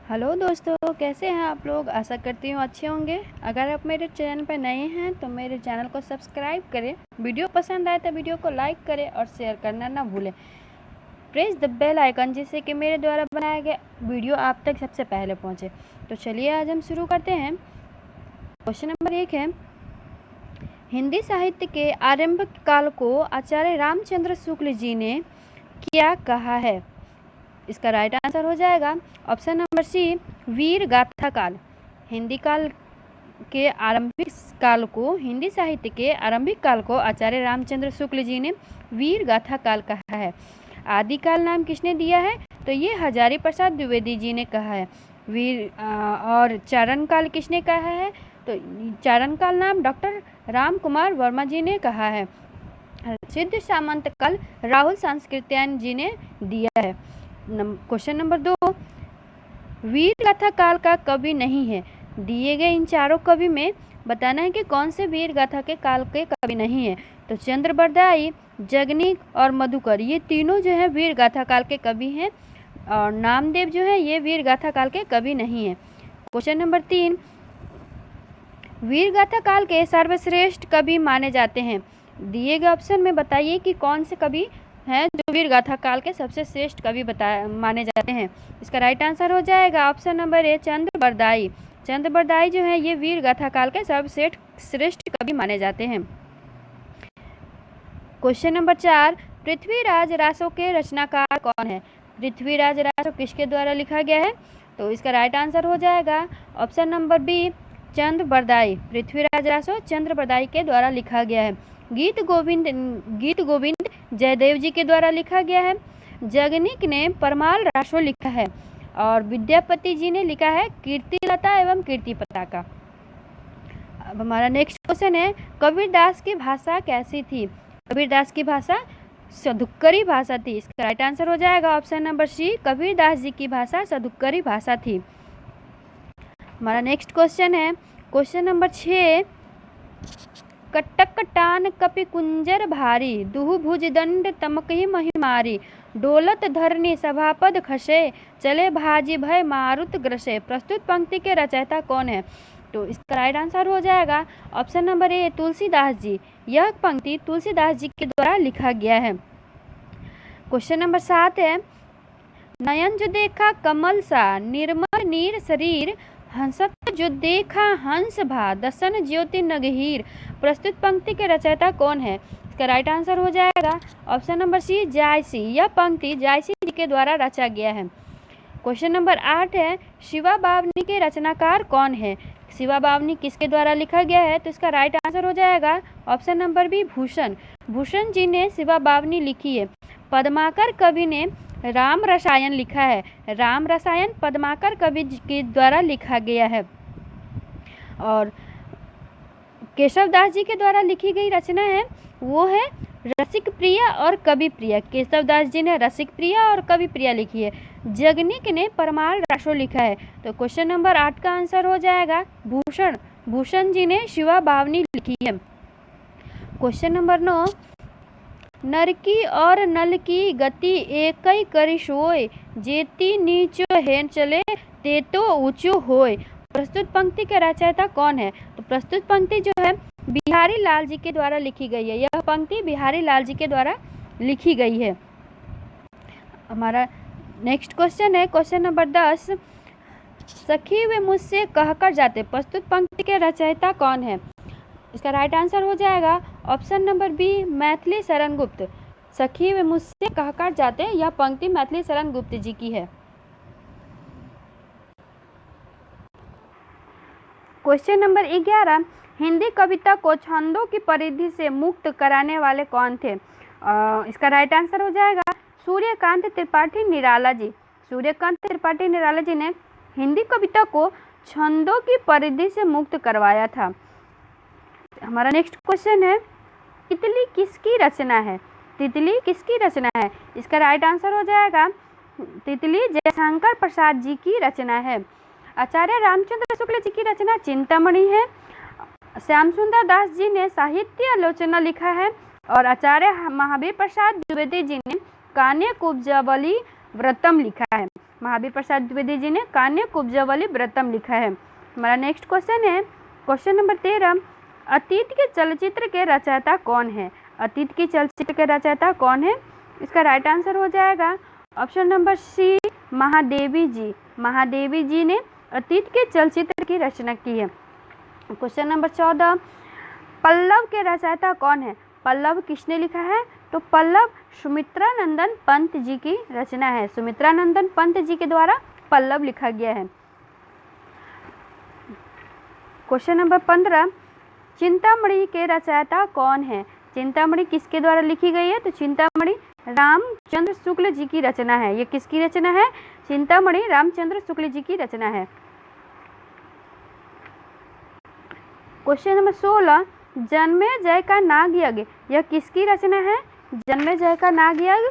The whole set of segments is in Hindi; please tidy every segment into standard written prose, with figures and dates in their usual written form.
हेलो दोस्तों, कैसे हैं आप लोग। आशा करती हूँ अच्छे होंगे। अगर आप मेरे चैनल पर नए हैं तो मेरे चैनल को सब्सक्राइब करें। वीडियो पसंद आए तो वीडियो को लाइक करें और शेयर करना ना भूलें। प्रेस द बेल आइकन जिससे कि मेरे द्वारा बनाया गया वीडियो आप तक सबसे पहले पहुँचे। तो चलिए आज हम शुरू करते हैं। क्वेश्चन नंबर 1 है, हिंदी साहित्य के आरंभिक काल को आचार्य रामचंद्र शुक्ल जी ने क्या कहा है। इसका राइट आंसर हो जाएगा ऑप्शन नंबर सी, वीर गाथा काल। हिंदी साहित्य के आरंभिक काल को आचार्य रामचंद्र शुक्ल जी ने वीर गाथा काल कहा है। आदिकाल नाम किसने दिया है, तो ये हजारी प्रसाद द्विवेदी जी ने कहा है। और चारण काल किसने कहा है, तो चारण काल नाम डॉक्टर राम कुमार वर्मा जी ने कहा है। सिद्ध सामंत काल राहुल सांस्कृत्यायन जी ने दिया है। क्वेश्चन नंबर 2, वीर गाथा काल का कवि नहीं है। दिए गए इन चारों कवि में बताना है कि कौन से वीर गाथा के काल के कवि नहीं है। तो चंद्रबरदाई, जगनीक और मधुकर, ये तीनों जो है वीर गाथा काल के कवि हैं। और नामदेव जो है ये वीर गाथा काल के कवि नहीं है। क्वेश्चन नंबर 3, वीर गाथा काल के सर्वश्रेष्ठ कवि माने जाते हैं। दिए गए ऑप्शन में बताइए कि कौन से कवि हैं जो वीर गाथा काल के सबसे श्रेष्ठ कवि माने जाते हैं। इसका राइट आंसर हो जाएगा ऑप्शन नंबर ए, चंद्रबरदाई। चंद्रबरदाई जो है ये वीर गाथा काल के सर्वश्रेष्ठ कवि माने जाते हैं। क्वेश्चन नंबर 4, पृथ्वीराज रासो के रचनाकार कौन है। पृथ्वीराज रासो किसके द्वारा लिखा गया है, तो इसका राइट आंसर हो जाएगा option number B, Chandbardai. Prithviraj Raso Chandbardai के द्वारा लिखा गया है। गीत गोविंद जयदेव जी के द्वारा लिखा गया है। जगनीक ने परमाल रासो लिखा है और विद्यापति जी ने लिखा है कीर्तिलता एवं कीर्ति पताका। अब हमारा नेक्स्ट क्वेश्चन है, कबीरदास की भाषा कैसी थी। कबीरदास की भाषा सदुक्करी भाषा थी। इसका राइट आंसर हो जाएगा ऑप्शन नंबर सी, कबीरदास जी की भाषा सदुक्करी भाषा थी। हमारा नेक्स्ट क्वेश्चन है, क्वेश्चन नंबर 6, कटक टान कपि कुंजर भारी, दुहु भुज दंड तमकहि महिमारी, डोलत धरनी सभापद खसे, चले भाजी भय मारुत ग्रसे। प्रस्तुत पंक्ति के रचयिता कौन है, तो इसका राइट आंसर हो जाएगा ऑप्शन नंबर ए, तुलसीदास जी। यह पंक्ति तुलसीदास जी के द्वारा लिखा गया है। क्वेश्चन नंबर 7 है, नयन जो देखा कमल सा, निर्मल नीर शरीर, हंसत जो देखा हंस भा, दसन ज्योति नगहीर। प्रस्तुत पंक्ति के रचयिता कौन है, इसका राइट आंसर हो जाएगा ऑप्शन नंबर सी, जायसी। यह पंक्ति जायसी जी के द्वारा रचा गया है। क्वेश्चन नंबर 8 है, शिवा बावनी के रचनाकार कौन है। शिवा बावनी किसके द्वारा लिखा गया है, तो इसका राइट आंसर हो जाएगा option number B, Bhushan. Bhushan ji ने शिवा बावनी लिखी है। पद्माकर कवि ने राम रसायन लिखा है। राम रसायन पद्माकर कवि के द्वारा लिखा गया है। और केशवदास जी के द्वारा लिखी गई रचना है वो है रसिक प्रिय और कवि प्रिय। केशवदास जी ने रसिक प्रिय और कवि प्रिय लिखी है। जगनीक ने परमाल रासो लिखा है। तो क्वेश्चन नंबर 8 का आंसर हो जाएगा भूषण। भूषण जी ने शिवा बावनी लिखी है। क्वेश्चन नंबर 9, नर की और नल की गति एकई करि सोय, जेती नीचो हेन चले ते तो ऊंचो होय। प्रस्तुत पंक्ति के रचयिता कौन है, तो प्रस्तुत पंक्ति जो है बिहारी लाल जी के द्वारा लिखी गई है। यह पंक्ति बिहारी लाल जी के द्वारा लिखी गई है। हमारा नेक्स्ट क्वेश्चन है, क्वेश्चन नंबर 10, सखी वे मुझसे कहकर जाते। प्रस्तुत पंक्ति के रचयिता कौन है, इसका राइट आंसर हो जाएगा option number B, Maithili Sharan Gupt. सखी वे मुझसे कहकर जाते, यह पंक्ति मैथिली शरण गुप्त जी की है। क्वेश्चन नंबर 11, हिंदी कविता को छंदों की परिधि से मुक्त कराने वाले कौन थे। इसका राइट आंसर हो जाएगा सूर्यकांत त्रिपाठी निराला जी। सूर्यकांत त्रिपाठी निराला जी ने हिंदी कविता को छंदों की परिधि से मुक्त करवाया था। हमारा नेक्स्ट क्वेश्चन है, तितली किसकी रचना है। तितली किसकी रचना है, इसका राइट आंसर हो जाएगा तितली जयशंकर प्रसाद जी की रचना है। आचार्य रामचंद्र शुक्ल जी की रचना चिंतामणि है। श्याम सुंदर दास जी ने साहित्य आलोचना लिखा है और आचार्य महावीर प्रसाद द्विवेदी जी ने कान्य कुब्जावली व्रतम लिखा है। महावीर प्रसाद द्विवेदी जी ने कान्य कुब्जवली व्रतम लिखा है। हमारा नेक्स्ट क्वेश्चन है क्वेश्चन नंबर 13, अतीत के चलचित्र के रचयिता कौन है? अतीत की चलचित्र के रचयिता कौन है? इसका राइट आंसर हो जाएगा ऑप्शन नंबर सी, महादेवी जी। महादेवी जी ने अतीत के चलचित्र की रचना की है। क्वेश्चन नंबर 14, पल्लव के रचयिता कौन है? पल्लव किसने लिखा है? तो पल्लव सुमित्रानंदन पंत जी की रचना है। सुमित्रानंदन पंत जी के द्वारा पल्लव लिखा गया है। क्वेश्चन नंबर 15, चिंतामणि के रचयिता कौन है? चिंतामणि किसके द्वारा लिखी गई है? तो चिंतामणि रामचंद्र शुक्ल जी की रचना है। ये किसकी रचना है? चिंतामणि रामचंद्र शुक्ल जी की रचना है। क्वेश्चन नंबर 16, जन्मेजय का नागयज्ञ यह किसकी रचना है? जन्मेजय का नागयज्ञ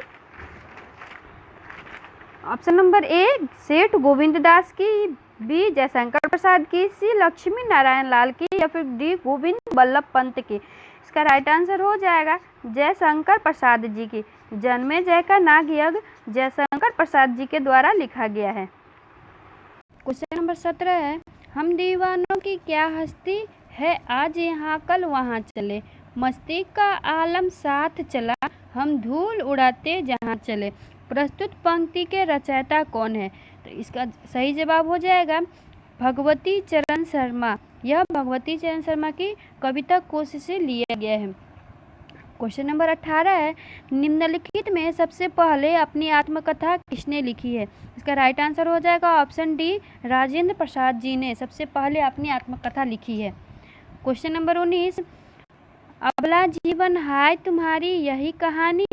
ऑप्शन नंबर ए, सेठ गोविंद दास की, बी जयशंकर प्रसाद की, सी लक्ष्मी नारायण लाल की, या फिर डी गोविंद बल्लभ पंत की। इसका राइट आंसर हो जाएगा जयशंकर प्रसाद जी की। जन्मेजय का नागयज्ञ जयशंकर प्रसाद जी के द्वारा लिखा गया है। क्वेश्चन नंबर 17 है, हम दीवानों की क्या हस्ती है, आज यहाँ कल वहाँ चले, मस्ती का आलम साथ चला, हम धूल उड़ाते जहाँ चले। प्रस्तुत पंक्ति के रचयिता कौन है? तो इसका सही जवाब हो जाएगा भगवती चरण शर्मा। यह भगवती चरण शर्मा की कविता कोश से लिया गया है। क्वेश्चन नंबर 18 है, निम्नलिखित में सबसे पहले अपनी आत्मकथा किसने लिखी है? इसका राइट आंसर हो जाएगा ऑप्शन डी, राजेंद्र प्रसाद जी ने सबसे पहले अपनी आत्मकथा लिखी है। क्वेश्चन नंबर 19, अबला जीवन हाय तुम्हारी यही कहानी,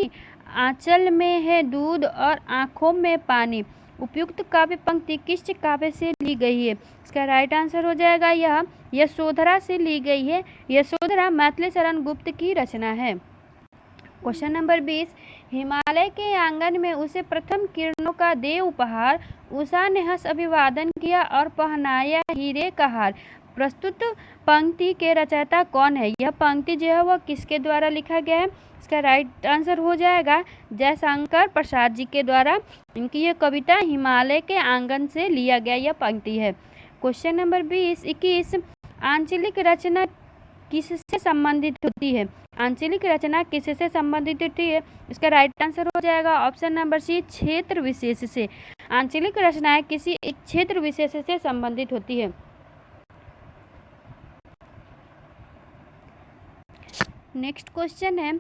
आंचल में है दूध और आँखों में पानी। उपयुक्त काव्य पंक्ति किस काव्य से ली गई है? इसका राइट आंसर हो जाएगा यह यशोधरा से ली गई है। यशोधरा मैथिली शरण गुप्त की रचना है। क्वेश्चन नंबर 20, हिमालय के आंगन में उसे प्रथम किरणों का दे उपहार, उषा ने हंस अभिवादन किया और पहनाया हीरे का हार। प्रस्तुत पंक्ति के रचयिता कौन है? यह पंक्ति जो है वह किसके द्वारा लिखा गया है? इसका राइट आंसर हो जाएगा जयशंकर प्रसाद जी के द्वारा। इनकी यह कविता हिमालय के आंगन से लिया गया यह पंक्ति है। क्वेश्चन नंबर 21, आंचलिक रचना किससे संबंधित होती है? आंचलिक रचना किससे संबंधित होती है? इसका राइट आंसर हो जाएगा ऑप्शन नंबर सी, क्षेत्र विशेष से। आंचलिक रचनाएं किसी एक क्षेत्र विशेष से संबंधित होती है। नेक्स्ट क्वेश्चन है,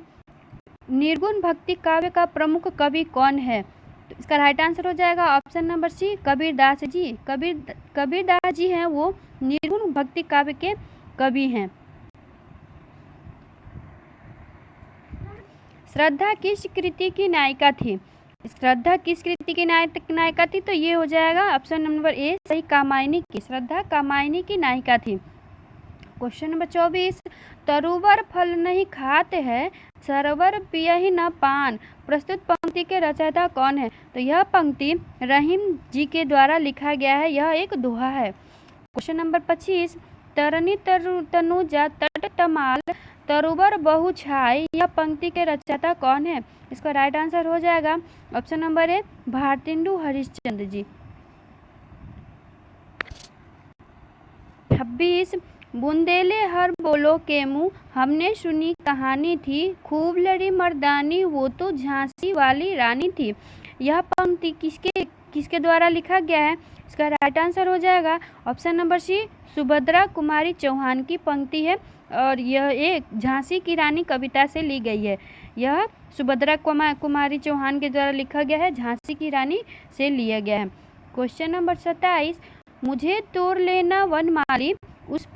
निर्गुण भक्ति काव्य का प्रमुख कवि कौन है? तो इसका राइट आंसर हो जाएगा ऑप्शन नंबर सी, कबीरदास जी। कबीरदास जी हैं वो निर्गुण भक्ति काव्य के कवि हैं। श्रद्धा किस कृति की नायिका थी? श्रद्धा किस कृति की नायिका थी? तो ये हो जाएगा ऑप्शन नंबर ए, सही, कामायनी की। श्रद्धा कामायनी की नायिका थी। क्वेश्चन नंबर 24, तरुवर फल नहीं खाते हैं, सरवर पियहि न पान। प्रस्तुत पंक्ति के रचयिता कौन है? तो यह पंक्ति रहीम जी के द्वारा लिखा गया है। यह एक दोहा है। क्वेश्चन नंबर 25, तरनी तनुजा तट तमाल, तरुवर बहु छाई। यह पंक्ति के रचयिता कौन है? इसका राइट आंसर हो जाएगा option number A, Bharatendu Harishchandra ji. 26, बुंदेले हर बोलो के मुँह, हमने सुनी कहानी थी, खूब लड़ी मर्दानी वो तो झांसी वाली रानी थी। यह पंक्ति किसके द्वारा लिखा गया है? इसका राइट आंसर हो जाएगा ऑप्शन नंबर सी, सुभद्रा कुमारी चौहान की पंक्ति है और यह एक झांसी की रानी कविता से ली गई है। यह सुभद्रा कुमारी चौहान के द्वारा लिखा गया है, झांसी की रानी से लिया गया है। क्वेश्चन नंबर 27, मुझे तोड़ लेना वनमाली, उस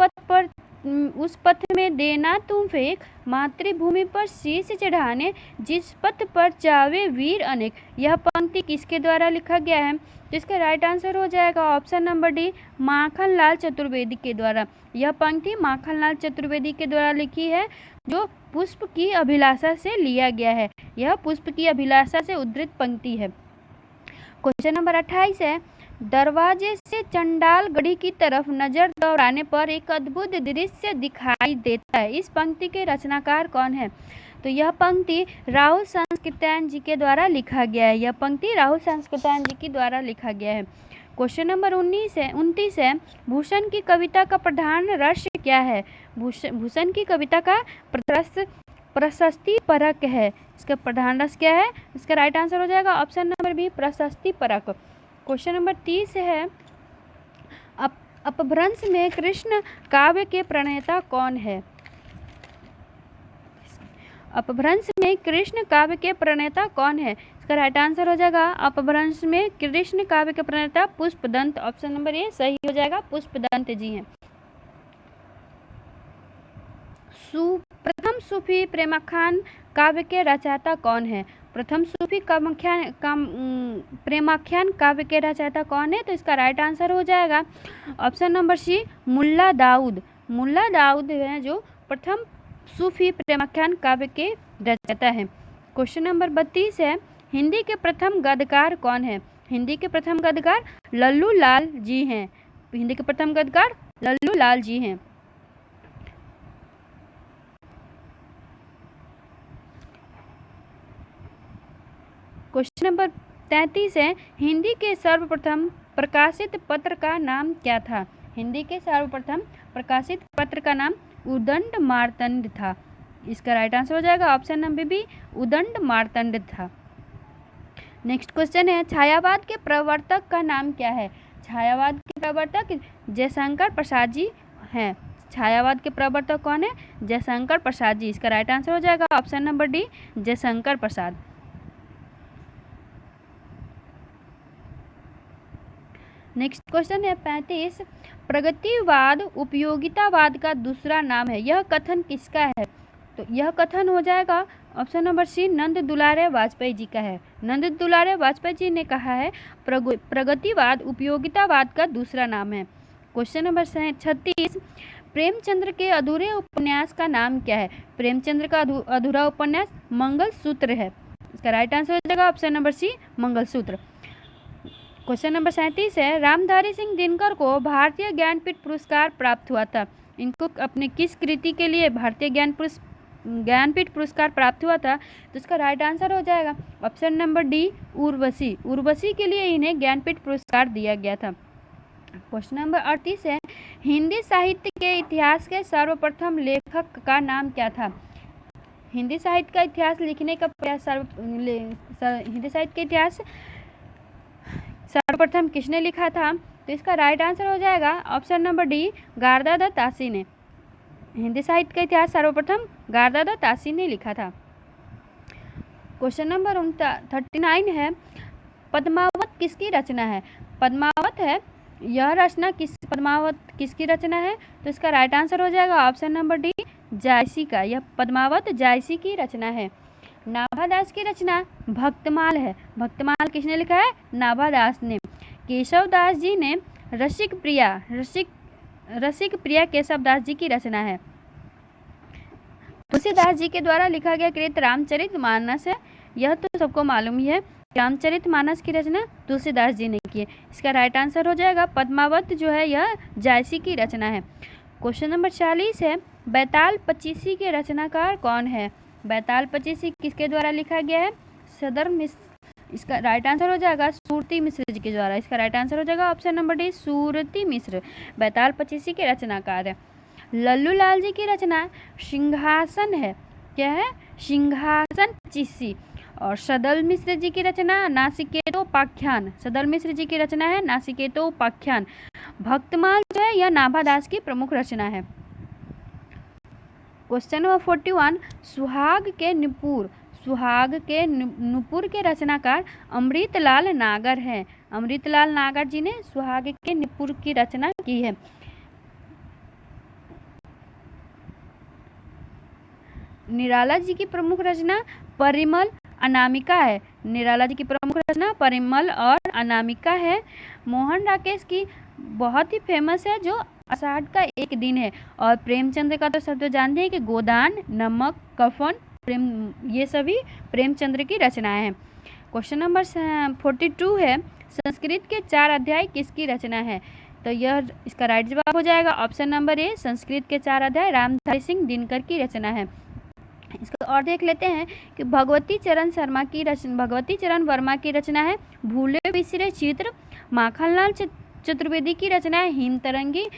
पथ में देना तुम फेंक, मातृभूमि पर शीश चढ़ाने, जिस पथ पर चावे वीर अनेक। यह पंक्ति किसके द्वारा लिखा गया है? तो इसका राइट आंसर हो जाएगा option number D, Makhanlal Chaturvedi के द्वारा। यह पंक्ति माखनलाल चतुर्वेदी के द्वारा लिखी है, जो पुष्प की अभिलाषा से लिया गया है। यह पुष्प की अभिलाषा से उद्धृत पंक्ति है। क्वेश्चन नंबर 28 है, दरवाजे से चंडाल गढ़ी की तरफ नजर दौड़ाने पर एक अद्भुत दृश्य दिखाई देता है। इस पंक्ति के रचनाकार कौन है? तो यह पंक्ति राहुल सांस्कृत्यायन जी के द्वारा लिखा गया है। यह पंक्ति राहुल सांस्कृत्यायन जी के द्वारा लिखा गया है। क्वेश्चन नंबर 29 है भूषण की कविता का प्रधान रस क्या है? भूषण की कविता का रस प्रशस्ति परक है। इसका प्रधान रस क्या है? इसका राइट आंसर हो जाएगा ऑप्शन नंबर बी, प्रशस्ति परक। क्वेश्चन नंबर 30 है अपभ्रंश में कृष्ण काव्य के प्रणेता कौन है? अपभ्रंश में कृष्ण काव्य के प्रणेता कौन है? इसका राइट आंसर हो जाएगा अपभ्रंश में कृष्ण काव्य के प्रणेता पुष्पदंत। ऑप्शन नंबर ए सही हो जाएगा, पुष्पदंत जी हैं। प्रथम सूफी प्रेमाख्यान काव्य के रचयिता कौन है? प्रथम सूफी प्रेमाख्यान काव्य के रचयिता कौन है? तो इसका राइट आंसर हो जाएगा ऑप्शन नंबर सी, मुल्ला दाऊद। मुल्ला दाऊद है जो प्रथम सूफी प्रेमाख्यान काव्य के रचयिता है। क्वेश्चन नंबर 32 है हिंदी के प्रथम गद्यकार कौन है? हिंदी के प्रथम गद्यकार लल्लू लाल जी हैं। हिंदी के प्रथम गद्यकार लल्लू लाल जी हैं। क्वेश्चन नंबर 33 है हिंदी के सर्वप्रथम प्रकाशित पत्र का नाम क्या था? हिंदी के सर्वप्रथम प्रकाशित पत्र का नाम उदंड मार्तंड था। इसका राइट आंसर हो जाएगा ऑप्शन नंबर बी, उदंड मार्तंड था। नेक्स्ट क्वेश्चन है छायावाद के प्रवर्तक का नाम क्या है? छायावाद के प्रवर्तक जयशंकर प्रसाद जी हैं। छायावाद के प्रवर्तक कौन है? जयशंकर प्रसाद जी। इसका राइट आंसर हो जाएगा option number D, Jaishankar Prasad. Next question है 35 प्रगतिवाद उपयोगितावाद का दूसरा नाम है। यह कथन किसका है? तो यह कथन हो जाएगा ऑप्शन नंबर सी, नंद दुलारे वाजपेयी जी का है। नंद दुलारे वाजपेयी जी ने कहा है प्रगतिवाद उपयोगितावाद का दूसरा नाम है। क्वेश्चन नंबर 36 प्रेमचंद्र के अधूरे उपन्यास का नाम क्या है? प्रेमचंद्र का अधूरा उपन्यास मंगलसूत्र है। इसका राइट आंसर हो जाएगा option number C, mangalsutra. Question number 37 है रामधारी सिंह दिनकर को भारतीय ज्ञानपीठ पुरस्कार प्राप्त हुआ था। इनको अपने किस कृति के लिए भारतीय ज्ञानपीठ पुरस्कार प्राप्त हुआ था? तो इसका राइट आंसर हो जाएगा option number D, Urvashi. Urvashi के लिए इन्हें ज्ञानपीठ पुरस्कार दिया गया था। क्वेश्चन नंबर 38 है हिंदी साहित्य के इतिहास के सर्वप्रथम लेखक का नाम क्या था? हिंदी साहित्य का इतिहास लिखने का प्रयास हिंदी साहित्य का इतिहास सर्वप्रथम किसने लिखा था? तो इसका राइट आंसर हो जाएगा ऑप्शन नंबर डी, गारदादा तासी ने। हिंदी साहित्य का इतिहास सर्वप्रथम गारदादा तासी ने लिखा था। क्वेश्चन नंबर 39 है पद्मावत किसकी रचना है? पद्मावत है यह रचना पद्मावत किसकी रचना है? तो इसका राइट आंसर हो जाएगा ऑप्शन नंबर डी, जायसी का। यह पद्मावत जायसी की रचना है। नाभादास की रचना भक्तमाल है। भक्तमाल किसने लिखा है? नाभादास ने। केशवदास जी ने रसिक प्रिया केशवदास जी की रचना है। तुलसीदास जी के द्वारा लिखा गया कृत रामचरितमानस है। यह तो सबको मालूम ही है, रामचरितमानस की रचना तुलसीदास जी ने की है। इसका राइट आंसर हो जाएगा पद्मावत जो है यह जायसी की रचना है। क्वेश्चन नंबर 40 है बैताल पचीसी के रचनाकार कौन है? बैताल पचीसी किसके द्वारा लिखा गया है? सदर मिश्र। इसका राइट आंसर हो जाएगा सूरती मिश्र जी के द्वारा। इसका राइट आंसर हो जाएगा ऑप्शन नंबर डी, सूरती मिश्र बैताल पचीसी के रचनाकार है। लल्लू लाल जी की रचना सिंहासन है। क्या है? सिंहासन पचीसी। और सदल मिश्र जी की रचना नासिकेतोपाख्यान। सदल मिश्र जी की रचना है नासिकेतोपाख्यान। भक्तमाल जो है यह नाभादास की प्रमुख रचना है। क्वेश्चन नंबर 41 सुहाग के नुपुर के रचनाकार अमृतलाल नागर हैं। अमृतलाल नागर जी ने सुहाग के नुपुर की रचना की है। निराला जी की प्रमुख रचना परिमल अनामिका है। निराला जी की प्रमुख रचना परिमल और अनामिका है। मोहन राकेश की बहुत ही फेमस है जो आषाढ़ का एक दिन है। और प्रेमचंद्र का तो सब तो जानते हैं कि गोदान, नमक, कफन, प्रेम, ये सभी प्रेमचंद्र की रचनाएं हैं। क्वेश्चन नंबर 42 है, संस्कृत के 4 अध्याय किसकी रचना है? तो यह इसका राइट जवाब हो जाएगा ऑप्शन नंबर ए, संस्कृत के 4 अध्याय रामधारी सिंह दिनकर की रचना है। इसको और देख लेते हैं कि भगवती चरण वर्मा की रचना है भूले बिसरे चित्र। माखनलाल चतुर्वेदी की रचना है हिमतरंगी,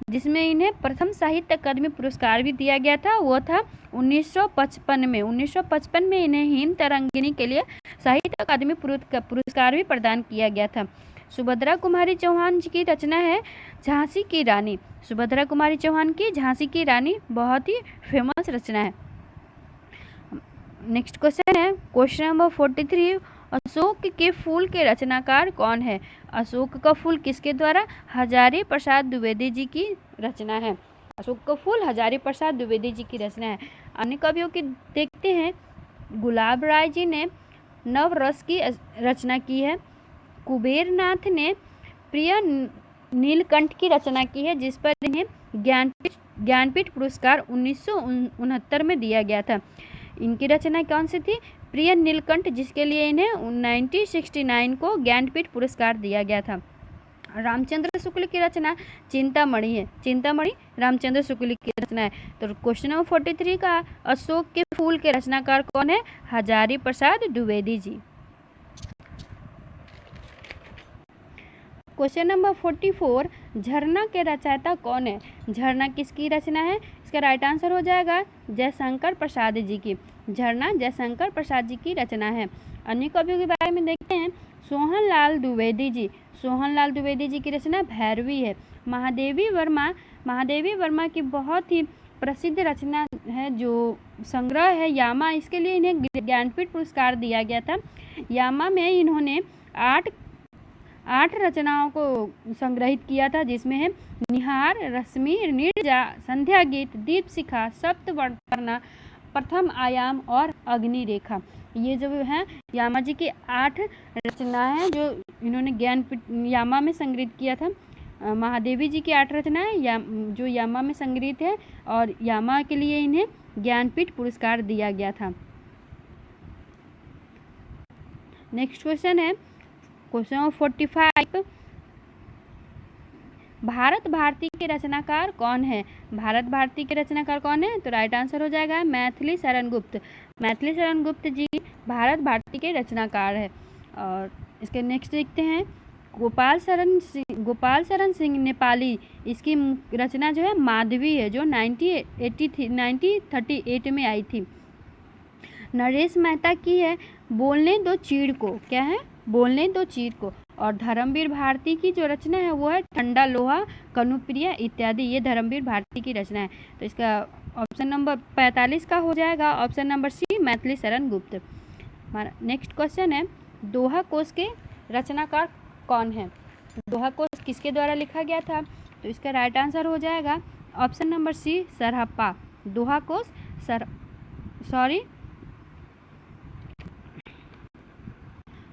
जिसमें इन्हें प्रथम साहित्य अकादमी पुरस्कार भी दिया गया था, वो था 1955 में। 1955 में इन्हें हिमतरंगिनी के लिए साहित्य अकादमी पुरस्कार भी प्रदान किया गया था। सुभद्रा कुमारी चौहान जी की रचना है झांसी की रानी। सुभद्रा कुमारी चौहान की झांसी की रानी बहुत ही फेमस रचना है। नेक्स्ट क्वेश्चन है क्वेश्चन नंबर 43, अशोक के फूल के रचनाकार कौन है? अशोक का फूल किसके द्वारा? हजारी प्रसाद द्विवेदी जी की रचना है। अशोक का फूल हजारी प्रसाद द्विवेदी जी की रचना है। अन्य कवियों की देखते हैं, गुलाब राय जी ने नवरस की रचना की है। कुबेरनाथ ने प्रिय नीलकंठ की रचना की है, जिस पर इन्हें ज्ञानपीठ पुरस्कार 1969 में दिया गया था। इनकी रचना कौन सी थी? प्रिय नीलकंठ, जिसके लिए इन्हें 1969 को ज्ञानपीठ पुरस्कार दिया गया था। रामचंद्र शुक्ल की रचना चिंतामणि है। चिंतामणि रामचंद्र शुक्ल की रचना है। तो क्वेश्चन नंबर 43 का अशोक के फूल के रचनाकार कौन है? हजारी प्रसाद द्विवेदी जी। क्वेश्चन नंबर 44, झरना के रचयिता कौन है? झरना किसकी रचना है? इसका राइट आंसर हो जाएगा जयशंकर प्रसाद जी की। झरना जयशंकर प्रसाद जी की रचना है। अन्य कवियों के बारे में देखते हैं, सोहनलाल द्विवेदी जी। सोहनलाल द्विवेदी जी की रचना भैरवी है। महादेवी वर्मा की बहुत ही प्रसिद्ध रचना है जो संग्रह है यामा, इसके लिए इन्हें ज्ञानपीठ पुरस्कार दिया गया था। यामा में इन्होंने 8 रचनाओं को संग्रहित किया था, जिसमें है निहार, रश्मि, निर्जा, संध्या गीत, दीप शिखा, सप्तवर्णा, प्रथम आयाम और अग्नि रेखा। ये जो है यामा जी की 8 रचनाएं हैं जो इन्होंने ज्ञानपीठ यामा में संग्रहित किया था। महादेवी जी की 8 रचनाएं जो यामा में संग्रहित है, और यामा के लिए इन्हें ज्ञानपीठ पुरस्कार दिया गया था। नेक्स्ट क्वेश्चन है क्वेश्चन नंबर 45, भारत भारती के रचनाकार कौन है? भारत भारती के रचनाकार कौन है? तो राइट आंसर हो जाएगा मैथिली शरण गुप्त। मैथिली शरण गुप्त जी भारत भारती के रचनाकार है। और इसके नेक्स्ट देखते हैं, गोपाल शरण सिंह नेपाली, इसकी रचना जो है माधवी है, जो 1938 में आई थी। नरेश मेहता की है बोलने दो चीड़ को। क्या है? बोलने दो चीड़ को। और धर्मवीर भारती की जो रचना है वो है ठंडा लोहा, कनुप्रिया इत्यादि। ये धर्मवीर भारती की रचना है। तो इसका ऑप्शन नंबर 45 का हो जाएगा ऑप्शन नंबर सी, मैथिली शरण गुप्त। हमारा नेक्स्ट क्वेश्चन है, दोहा कोश के रचनाकार कौन है? दोहा कोश किसके द्वारा लिखा गया था? तो इसका राइट आंसर हो जाएगा ऑप्शन नंबर सी, सरहप्पा। दोहा कोश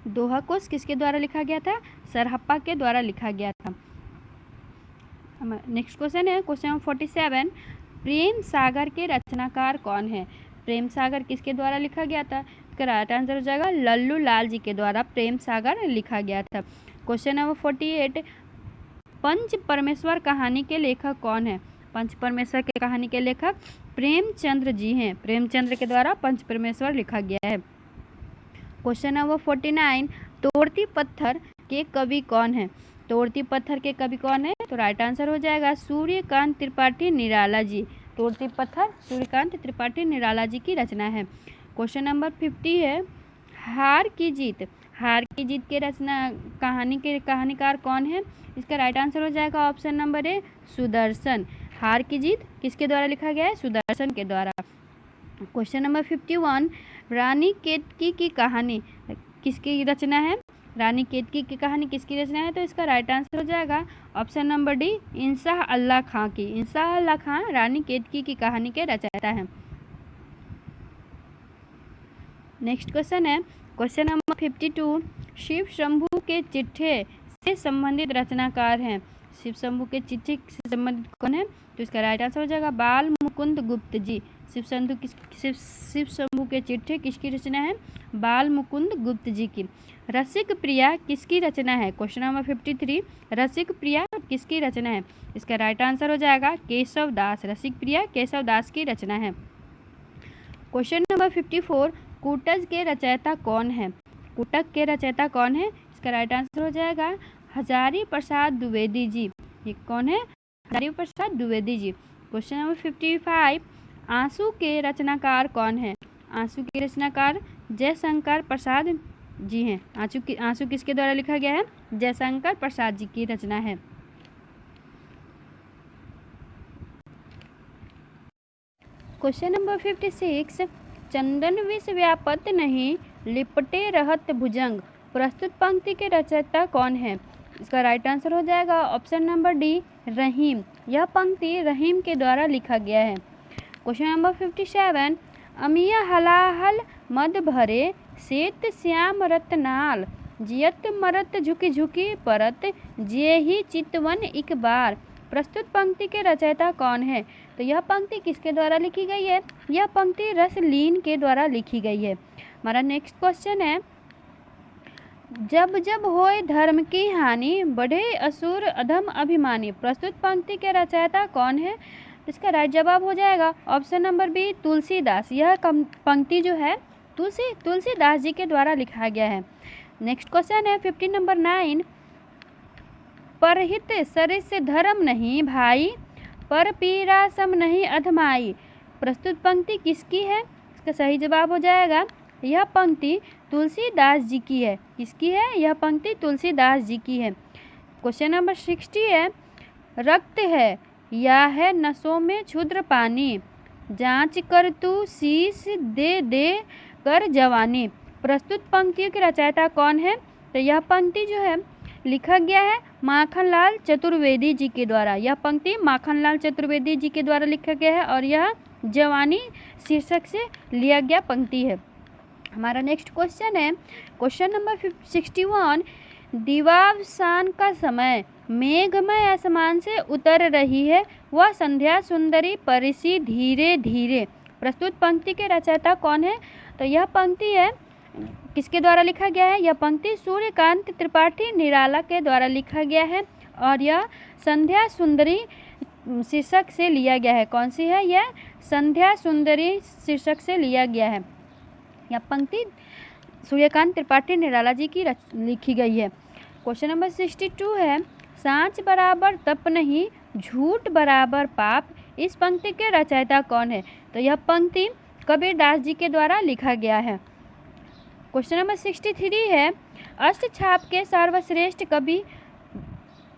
दोहा कोश किसके द्वारा लिखा गया था? सरहप्पा के द्वारा लिखा गया था। नेक्स्ट क्वेश्चन है क्वेश्चन नंबर 47, प्रेम सागर के रचनाकार कौन है? प्रेम सागर किसके द्वारा लिखा गया था? इसका राइट आंसर हो जाएगा लल्लू लाल जी के द्वारा प्रेम सागर लिखा गया था। क्वेश्चन नंबर 48, पंच परमेश्वर कहानी के लेखक कौन है? पंच परमेश्वर के कहानी के लेखक प्रेमचंद्र जी हैं। प्रेमचंद्र के द्वारा पंच परमेश्वर लिखा गया है। क्वेश्चन नंबर 49, तोड़ती पत्थर के कवि कौन है? तोड़ती पत्थर के कवि कौन है? तो राइट आंसर हो जाएगा सूर्यकांत त्रिपाठी निराला जी। तोड़ती पत्थर सूर्यकांत त्रिपाठी निराला जी की रचना है। क्वेश्चन नंबर 50 है, हार की जीत के कहानीकार कौन है? इसका राइट आंसर हो जाएगा ऑप्शन नंबर ए, सुदर्शन। हार की जीत किसके द्वारा लिखा गया है? सुदर्शन के द्वारा। क्वेश्चन नंबर 51, रानी केतकी की कहानी किसकी रचना है? रानी केतकी की कहानी किसकी रचना है? तो इसका राइट आंसर हो जाएगा ऑप्शन नंबर डी, इंशाह अल्लाह खां की। इंशाह अल्लाह खां रानी केतकी की कहानी के रचयिता हैं। नेक्स्ट क्वेश्चन है क्वेश्चन नंबर 52, शिव शंभू के चिट्ठे से संबंधित रचनाकार हैं। शिव शंभू के चिट्ठे से संबंधित कौन है? तो इसका राइट आंसर हो जाएगा बाल मुकुंद गुप्त जी। शिव शंभू के चिट्ठे किसकी रचना है? बाल मुकुंद गुप्त जी की। रसिक प्रिया किसकी रचना है? क्वेश्चन नंबर 53, रसिक प्रिया किसकी रचना है? इसका राइट आंसर हो जाएगा केशव दास। रसिक प्रिया केशव दास की रचना है। क्वेश्चन नंबर 54, कूटज के रचयिता कौन है? कूटक के रचयिता कौन है? इसका राइट आंसर हो जाएगा हजारी प्रसाद द्विवेदी जी। ये कौन है? हजारी प्रसाद द्विवेदी जी। क्वेश्चन नंबर 55, आंसू के रचनाकार कौन है? आंसू के रचनाकार जयशंकर प्रसाद जी हैं। आंसू किसके द्वारा लिखा गया है? जयशंकर प्रसाद जी की रचना है। क्वेश्चन नंबर 56, चंदन विष व्यापत नहीं लिपटे रहत भुजंग। प्रस्तुत पंक्ति के रचयिता कौन है? इसका राइट आंसर हो जाएगा ऑप्शन नंबर डी, रहीम। यह पंक्ति रहीम के द्वारा लिखा गया है। क्वेश्चन नंबर 57, अमिया हलाहल मद भरे सेत श्याम रतनाल जियत मरत झुकी झुकी परत जे ही चितवन एक बार। प्रस्तुत पंक्ति के रचयिता कौन है? तो यह पंक्ति किसके द्वारा लिखी गई है? यह पंक्ति रसलीन के द्वारा लिखी गई है। हमारा नेक्स्ट क्वेश्चन है, जब जब होए धर्म की हानि बढ़े असुर अधम अभिमानी। प्रस्तुत पंक्ति के रचयिता कौन है? इसका राइट जवाब हो जाएगा ऑप्शन नंबर बी, तुलसीदास। यह पंक्ति जो है तुलसीदास जी के द्वारा लिखा गया है। नेक्स्ट क्वेश्चन है 50 नंबर 9, परहित सरिस धर्म नहीं भाई पर पीरा सम नहीं अधमाई। प्रस्तुत पंक्ति किसकी है? इसका सही जवाब हो जाएगा, यह पंक्ति तुलसीदास जी की है। किसकी है? यह पंक्ति तुलसीदास जी की है। क्वेश्चन नंबर 60 है, रक्त है या है नसों में क्षुद्र पानी जांच कर तू शीश दे दे कर जवानी। प्रस्तुत पंक्तियों के रचयिता कौन है? तो यह पंक्ति जो है लिखा गया है माखनलाल चतुर्वेदी जी के द्वारा। यह पंक्ति माखनलाल चतुर्वेदी जी के द्वारा लिखा गया है और यह जवानी शीर्षक से लिया गया पंक्ति है। हमारा नेक्स्ट क्वेश्चन है क्वेश्चन नंबर 61, दिवावसान का समय मेघमय आसमान से उतर रही है वह संध्या सुंदरी परिसी धीरे धीरे। प्रस्तुत पंक्ति के रचयिता कौन है? तो यह पंक्ति है किसके द्वारा लिखा गया है? यह पंक्ति सूर्यकांत त्रिपाठी निराला के द्वारा लिखा गया है और यह संध्या सुंदरी शीर्षक से लिया गया है। कौन सी है? यह संध्या सुंदरी शीर्षक से लिया गया है। यह पंक्ति सूर्यकांत त्रिपाठी निराला जी की लिखी गई है। क्वेश्चन नंबर 62 है, सांच बराबर तप नहीं झूठ बराबर पाप। इस पंक्ति के रचयिता कौन है? तो यह पंक्ति कबीरदास जी के द्वारा लिखा गया है। क्वेश्चन नंबर 63 है, अष्टछाप के सर्वश्रेष्ठ कवि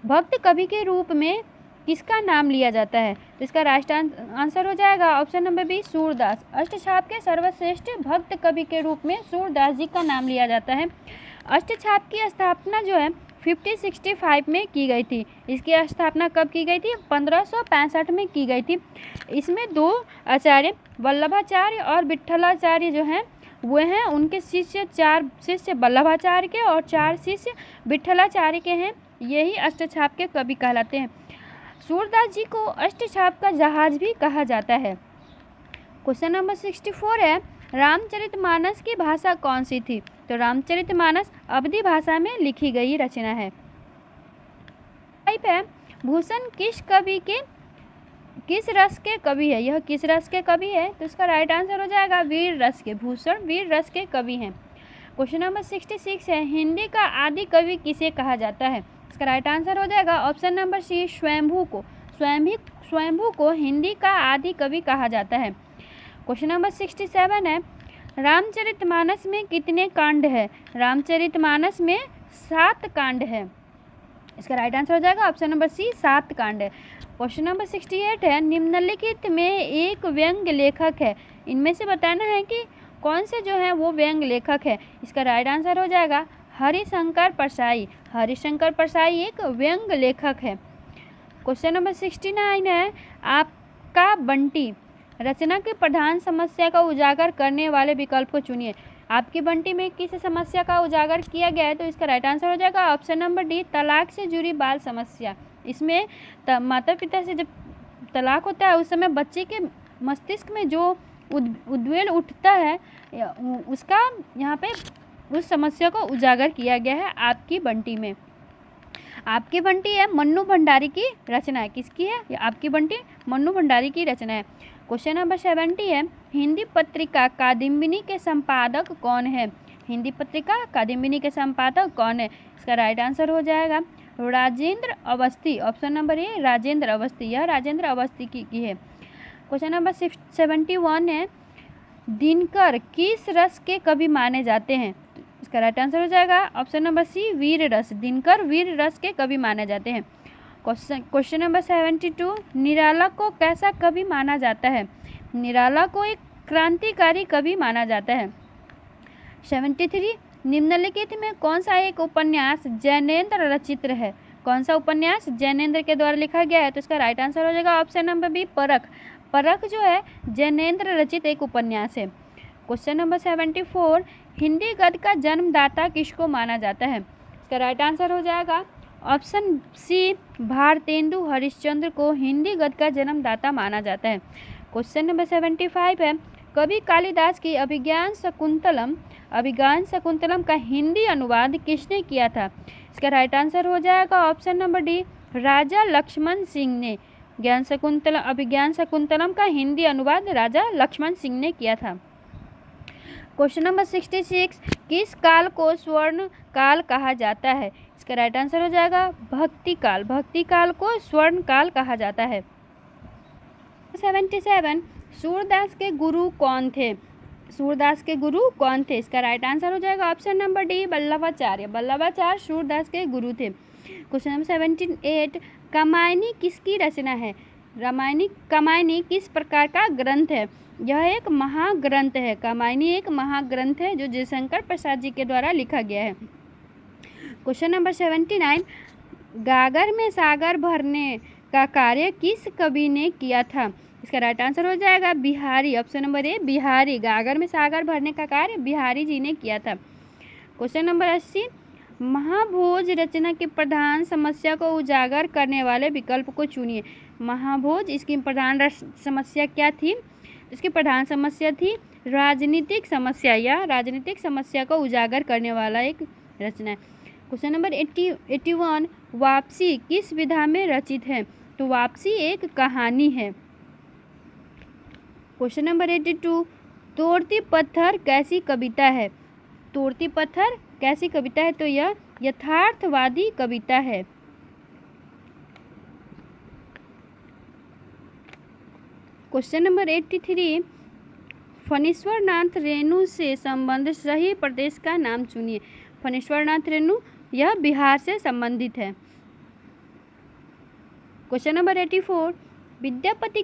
भक्त कवि के रूप में किसका नाम लिया जाता है? तो इसका राइट आंसर हो जाएगा ऑप्शन नंबर बी, सूरदास। अष्टछाप के सर्वश्रेष्ठ भक्त कवि के रूप में सूरदास जी का नाम लिया जाता है। अष्टछाप की स्थापना जो है 1565 में की गई थी। इसकी स्थापना कब की गई थी? 1565 में की गई थी। इसमें दो आचार्य वल्लभाचार्य और विट्ठलाचार्य जो हैं वो हैं, उनके शिष्य 4 शिष्य वल्लभाचार्य के और 4 शिष्य विट्ठलाचार्य के हैं। यही अष्टछाप के कवि कहलाते हैं। सूरदास जी को अष्टछाप का जहाज भी कहा जाता है। क्वेश्चन नंबर 64 है, रामचरितमानस की भाषा कौन सी थी? तो रामचरितमानस अवधी भाषा में लिखी गई रचना है। टाइप है, भूषण किस रस के कवि है? यह किस रस के कवि है? तो इसका राइट आंसर हो जाएगा वीर रस के। भूषण वीर रस के कवि हैं। क्वेश्चन नंबर 66 है, हिंदी का आदि कवि किसे कहा जाता है? इसका राइट आंसर हो जाएगा ऑप्शन नंबर सी, स्वयंभू को। स्वयंभू को हिंदी का आदि कवि कहा जाता है। क्वेश्चन नंबर 67 है, रामचरितमानस में कितने कांड है? रामचरितमानस में 7 कांड है। इसका राइट आंसर हो जाएगा ऑप्शन नंबर सी, 7 कांड है। क्वेश्चन नंबर 68 है, निम्नलिखित में एक व्यंग लेखक है। इनमें से बताना है कि कौन से जो है वो व्यंग लेखक है। इसका राइट आंसर हो जाएगा हरिशंकर परसाई। हरिशंकर परसाई एक व्यंग लेखक है। क्वेश्चन नंबर 69 है, आपका बंटी रचना की प्रधान समस्या का उजागर करने वाले विकल्प को चुनिए। आपकी बंटी में किस समस्या का उजागर किया गया है? तो इसका राइट आंसर हो जाएगा ऑप्शन नंबर डी, तलाक से जुड़ी बाल समस्या। इसमें माता पिता से जब तलाक होता है उस समय बच्चे के मस्तिष्क में जो उद्वेल उठता है उसका यहाँ पे उस समस्या को उजागर किया गया है आपकी बंटी में। आपकी बंटी है मन्नू भंडारी की रचना है। किसकी है? ये आपकी बंटी मन्नू भंडारी की रचना है। क्वेश्चन नंबर 70 है, हिंदी पत्रिका कादम्बिनी के संपादक कौन है? हिंदी पत्रिका कादम्बिनी के संपादक कौन है? इसका राइट आंसर हो जाएगा राजेंद्र अवस्थी। ऑप्शन नंबर ए राजेंद्र अवस्थी, यह राजेंद्र अवस्थी की है। क्वेश्चन नंबर 71 है, दिनकर किस रस के कवि माने जाते हैं? इसका राइट आंसर हो जाएगा ऑप्शन नंबर सी वीर रस। दिनकर वीर रस के कवि माने जाते हैं। क्वेश्चन नंबर 72, निराला को कैसा कवि माना जाता है? निराला को एक क्रांतिकारी कवि माना जाता है। 73, निम्नलिखित में कौन सा एक उपन्यास जैनेन्द्र रचित है? कौन सा उपन्यास जैनेन्द्र के द्वारा लिखा गया है? तो इसका राइट आंसर हो जाएगा ऑप्शन नंबर बी परख। परख जो है जैनेन्द्र रचित एक उपन्यास है। क्वेश्चन नंबर 74, हिंदी गद्य का जन्मदाता किसको माना जाता है? इसका राइट आंसर हो जाएगा ऑप्शन सी भारतेंदु हरिश्चंद्र को हिंदी गद्य का जन्मदाता माना जाता है। क्वेश्चन नंबर 75 है, कवि कालिदास की अभिज्ञान शकुंतलम का हिंदी अनुवाद किसने किया था? इसका राइट आंसर हो जाएगा ऑप्शन नंबर डी राजा लक्ष्मण सिंह ने। अभिज्ञान शकुंतलम का हिंदी अनुवाद राजा लक्ष्मण सिंह ने किया था। क्वेश्चन नंबर 66, किस काल को स्वर्ण काल कहा जाता है? इसका राइट आंसर हो जाएगा भक्ति काल। भक्ति काल को स्वर्ण काल कहा जाता है। 77, सूरदास के गुरु कौन थे? सूरदास के गुरु कौन थे? इसका राइट आंसर हो जाएगा option number D Vallabhacharya. Vallabhacharya Surdas के गुरु थे। क्वेश्चन नंबर 78, कामायनी किसकी रचना है? कामायनी किस प्रकार का ग्रंथ है? यह एक महाग्रंथ है। कामायनी एक महाग्रंथ है जो जयशंकर प्रसाद जी के द्वारा लिखा गया है। क्वेश्चन नंबर 79, गागर में सागर भरने का कार्य किस कवि ने किया था? इसका राइट आंसर हो जाएगा बिहारी। ऑप्शन नंबर ए बिहारी। गागर में सागर भरने का कार्य बिहारी जी ने किया था। क्वेश्चन नंबर 80, महाभोज रचना की प्रधान समस्या को उजागर करने वाले विकल्प को चुनिए। महाभोज इसकी प्रधान समस्या क्या थी? इसकी प्रधान समस्या थी राजनीतिक समस्या या राजनीतिक समस्या को उजागर करने वाला एक रचना है। क्वेश्चन नंबर 81, वापसी किस विधा में रचित है? तो वापसी एक कहानी है। क्वेश्चन नंबर 82, तोड़ती पत्थर कैसी कविता है? तोड़ती पत्थर कैसी कविता है? तो यह यथार्थवादी कविता है। क्वेश्चन नंबर 83, फणीश्वर नाथ रेणु से संबंधित सही प्रदेश का नाम चुनिए। फणीश्वर नाथ रेणु यह बिहार से संबंधित है। क्वेश्चन नंबर 84, विद्यापति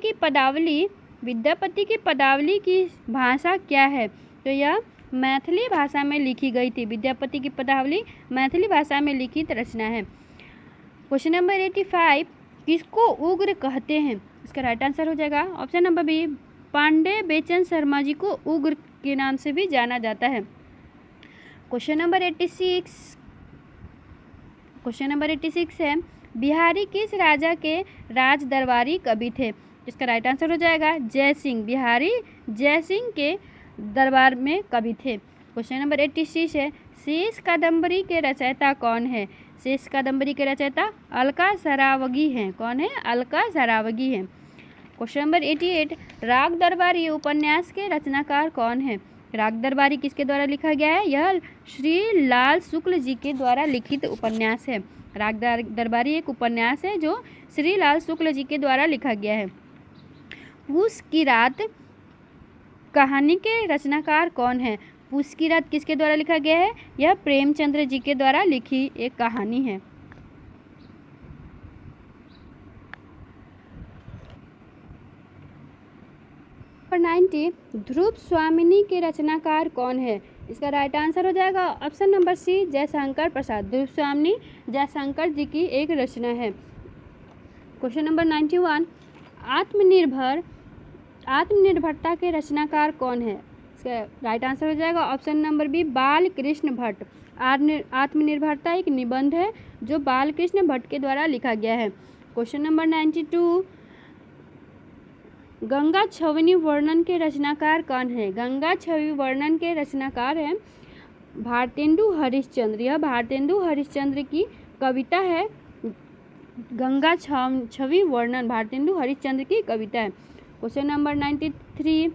की पदावली की भाषा क्या है? तो यह मैथिली भाषा में लिखी गई थी। विद्यापति की पदावली मैथिली भाषा में लिखित रचना है। क्वेश्चन नंबर 85, किसको उग्र कहते हैं? इसका राइट आंसर हो जाएगा ऑप्शन नंबर बी पांडे बेचन शर्मा जी को उग्र के नाम से भी जाना जाता है। क्वेश्चन नंबर 86 है, बिहारी किस राजा के राज दरबारी कवि थे? इसका राइट आंसर हो जाएगा जय सिंह। बिहारी जय सिंह के दरबार में कवि थे। क्वेश्चन नंबर 86 है, शेष कादम्बरी के रचयिता कौन है? शेष कादम्बरी के रचयिता अलका सरावगी हैं। कौन है? अलका सरावगी हैं। क्वेश्चन नंबर 88, राग दरबारी उपन्यास के रचनाकार कौन है? राग दरबारी किसके द्वारा लिखा गया है? यह श्री लाल शुक्ल जी के द्वारा लिखित उपन्यास है। राग दरबारी एक उपन्यास है जो श्री लाल शुक्ल जी के द्वारा लिखा गया है। पूस की रात कहानी के रचनाकार कौन है? पूस की रात किसके द्वारा लिखा गया है? यह प्रेमचंद्र जी के द्वारा लिखी एक कहानी है। नंबर 90, ध्रुव स्वामिनी के रचनाकार कौन है? इसका राइट आंसर हो जाएगा ऑप्शन नंबर सी जयशंकर प्रसाद। ध्रुव स्वामिनी जयशंकर जी की एक रचना है। क्वेश्चन नंबर 91, आत्मनिर्भरता के रचनाकार कौन है? इसका राइट आंसर हो जाएगा ऑप्शन नंबर बी बाल कृष्ण भट्ट। आत्मनिर्भरता एक निबंध है जो बाल कृष्ण भट्ट के द्वारा लिखा गया है। क्वेश्चन नंबर 92, गंगा छवनी वर्णन के रचनाकार कौन है? गंगा छवि वर्णन के रचनाकार हैं भारतेंदु हरिश्चंद्र। यह भारतेंदु हरिश्चंद्र की कविता है। गंगा छवि वर्णन भारतेंदु हरिश्चंद्र की कविता है। क्वेश्चन नंबर 93,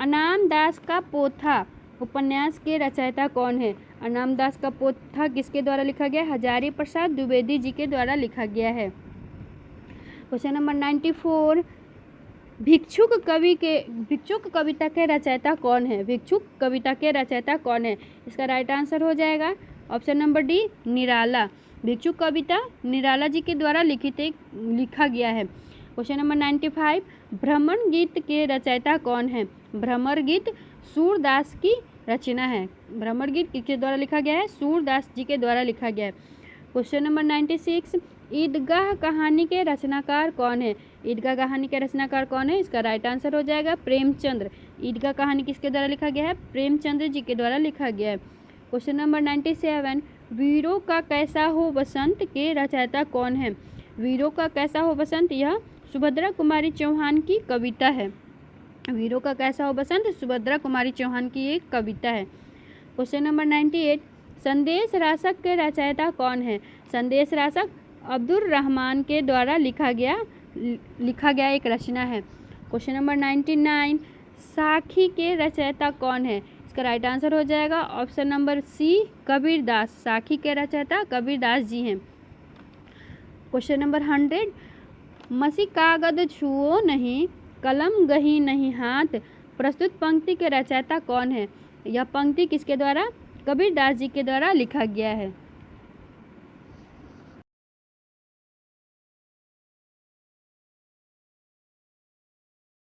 अनाम दास का पोथा उपन्यास के रचयिता कौन है? अनाम दास का पोथा किसके द्वारा लिखा गया? हजारी प्रसाद द्विवेदी जी के द्वारा लिखा गया है। क्वेश्चन नंबर 94, भिक्षुक कविता के रचयिता कौन है? भिक्षुक कविता के रचयिता कौन है? इसका राइट आंसर हो जाएगा ऑप्शन नंबर डी, निराला। भिक्षुक कविता निराला जी के द्वारा लिखा गया है। क्वेश्चन नंबर 95, भ्रमर गीत के रचयिता कौन है? भ्रमर गीत सूरदास की रचना है। भ्रमर गीत किसके द्वारा लिखा गया है? सूरदास जी के द्वारा लिखा गया है। क्वेश्चन नंबर 96, ईदगाह कहानी के रचनाकार कौन है? ईदगाह कहानी के रचनाकार कौन है? इसका राइट आंसर हो जाएगा प्रेमचंद्र। ईदगाह कहानी किसके द्वारा लिखा गया है? प्रेमचंद्र जी के द्वारा लिखा गया है। क्वेश्चन नंबर 97, वीरों का कैसा हो बसंत के रचयिता कौन है? वीरों का कैसा हो बसंत यह सुभद्रा कुमारी चौहान की कविता है। वीरों का कैसा हो बसंत सुभद्रा कुमारी चौहान की एक कविता है। क्वेश्चन नंबर 98, संदेश रासक के रचयिता कौन है? संदेश रासक अब्दुल रहमान के द्वारा लिखा गया एक रचना है। क्वेश्चन नंबर 99, साखी के रचयिता कौन है? इसका राइट आंसर हो जाएगा ऑप्शन नंबर सी, कबीरदास। साखी के रचयिता कबीरदास जी हैं। क्वेश्चन नंबर 100, मसी कागद छुओ नहीं कलम गही नहीं हाथ प्रस्तुत पंक्ति के रचयिता कौन है? यह पंक्ति किसके द्वारा? कबीरदास जी के द्वारा लिखा गया है।